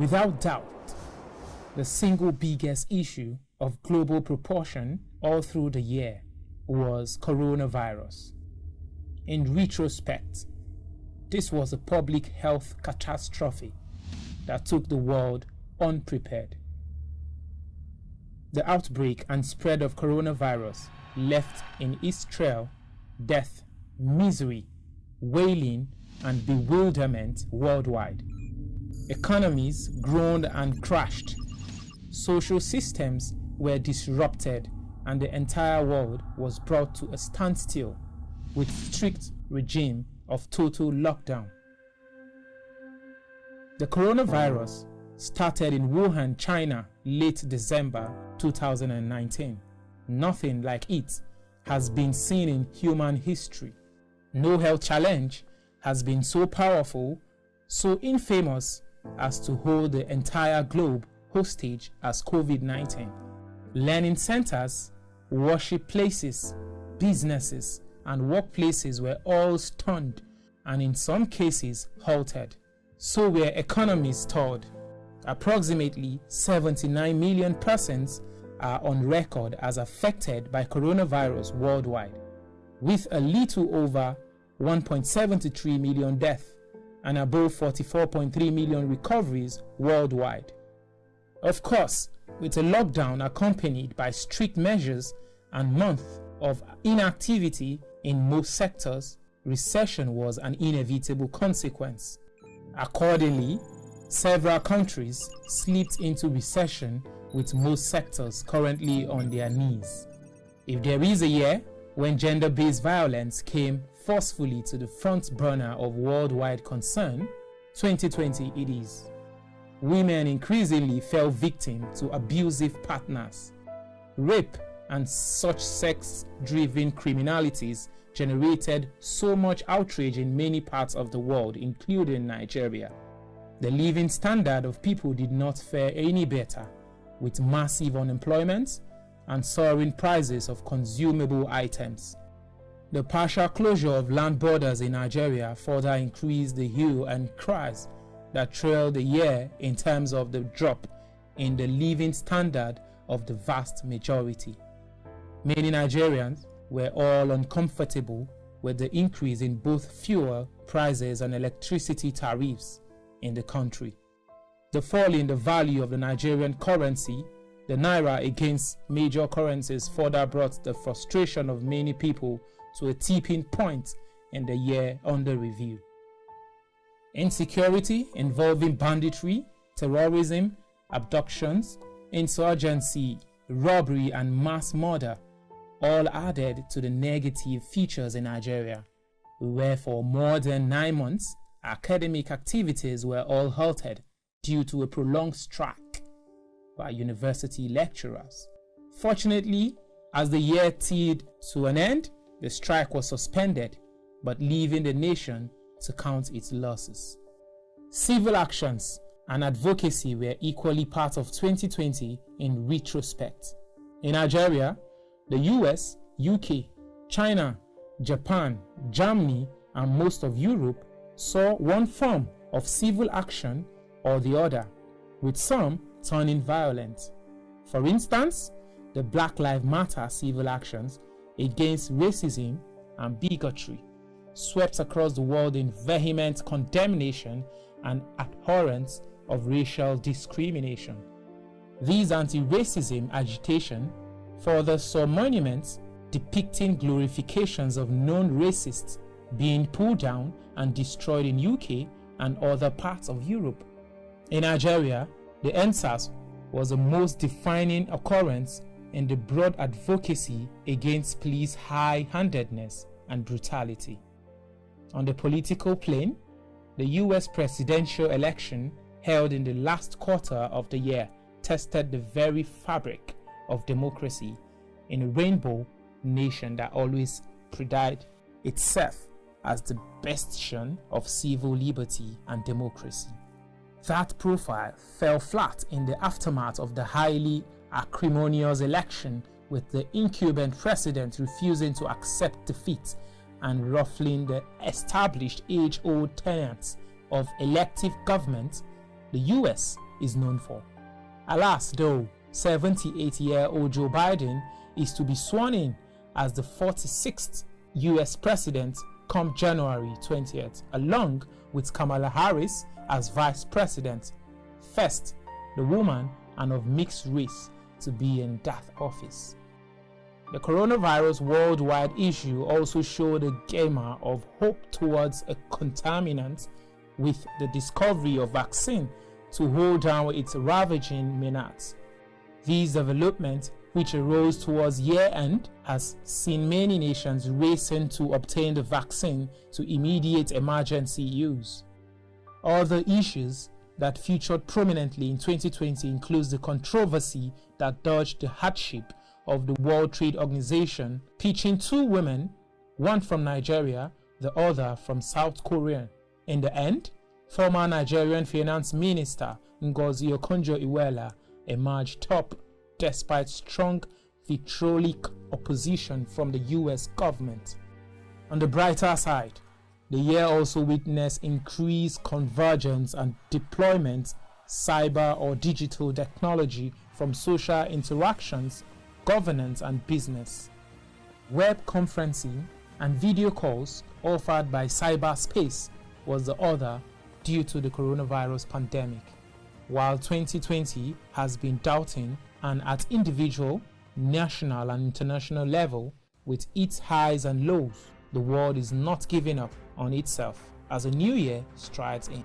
Without doubt, the single biggest issue of global proportion all through the year was coronavirus. In retrospect, this was a public health catastrophe that took the world unprepared. The outbreak and spread of coronavirus left in its trail death, misery, wailing, and bewilderment worldwide. Economies groaned and crashed. Social systems were disrupted, and the entire world was brought to a standstill with strict regime of total lockdown. The coronavirus started in Wuhan, China, late December 2019. Nothing like it has been seen in human history. No health challenge has been so powerful, so infamous as to hold the entire globe hostage as COVID-19. Learning centers, worship places, businesses, and workplaces were all stunned and in some cases halted. So were economies stalled. Approximately 79 million persons are on record as affected by coronavirus worldwide, with a little over 1.73 million deaths and above 44.3 million recoveries worldwide. Of course, with a lockdown accompanied by strict measures and months of inactivity in most sectors, recession was an inevitable consequence. Accordingly, several countries slipped into recession, with most sectors currently on their knees. If there is a year when gender-based violence came forcefully to the front burner of worldwide concern, 2020 it is. Women increasingly fell victim to abusive partners. Rape and such sex-driven criminalities generated so much outrage in many parts of the world, including Nigeria. The living standard of people did not fare any better, with massive unemployment and soaring prices of consumable items. The partial closure of land borders in Nigeria further increased the hue and cries that trailed the year in terms of the drop in the living standard of the vast majority. Many Nigerians were all uncomfortable with the increase in both fuel prices and electricity tariffs in the country. The fall in the value of the Nigerian currency, the naira, against major currencies further brought the frustration of many people to a tipping point in the year under review. Insecurity involving banditry, terrorism, abductions, insurgency, robbery, and mass murder all added to the negative features in Nigeria, where for more than 9 months, academic activities were all halted due to a prolonged strike by university lecturers. Fortunately, as the year teetered to an end, the strike was suspended, but leaving the nation to count its losses. Civil actions and advocacy were equally part of 2020 in retrospect. In Nigeria, the US, UK, China, Japan, Germany, and most of Europe saw one form of civil action or the other, with some turning violent. For instance, the Black Lives Matter civil actions against racism and bigotry swept across the world in vehement condemnation and abhorrence of racial discrimination. These anti-racism agitation further saw monuments depicting glorifications of known racists being pulled down and destroyed in UK and other parts of Europe. In Nigeria, the EndSARS was the most defining occurrence in the broad advocacy against police high-handedness and brutality. On the political plane, the US presidential election held in the last quarter of the year tested the very fabric of democracy in a rainbow nation that always prided itself as the bastion of civil liberty and democracy. That profile fell flat in the aftermath of the highly acrimonious election, with the incumbent president refusing to accept defeat and ruffling the established age-old tenets of elective government. The US is known for. Alas, though, 78-year-old Joe Biden is to be sworn in as the 46th US president come January 20th, along with Kamala Harris as vice president, first the woman and of mixed race to be in that office. The coronavirus worldwide issue also showed a glimmer of hope towards a contaminant, with the discovery of vaccine to hold down its ravaging menace. These developments, which arose towards year-end, has seen many nations racing to obtain the vaccine to immediate emergency use. Other issues that featured prominently in 2020 includes the controversy that dogged the hardship of the World Trade Organization, pitching two women, one from Nigeria, the other from South Korea. In the end, former Nigerian Finance Minister Ngozi Okonjo-Iweala emerged top despite strong vitriolic opposition from the US government. On the brighter side, the year also witnessed increased convergence and deployment cyber or digital technology from social interactions, governance and business. Web conferencing and video calls offered by cyberspace was the other due to the coronavirus pandemic. While 2020 has been doubting and at individual, national and international level, with its highs and lows, the world is not giving up on itself as a new year strides in.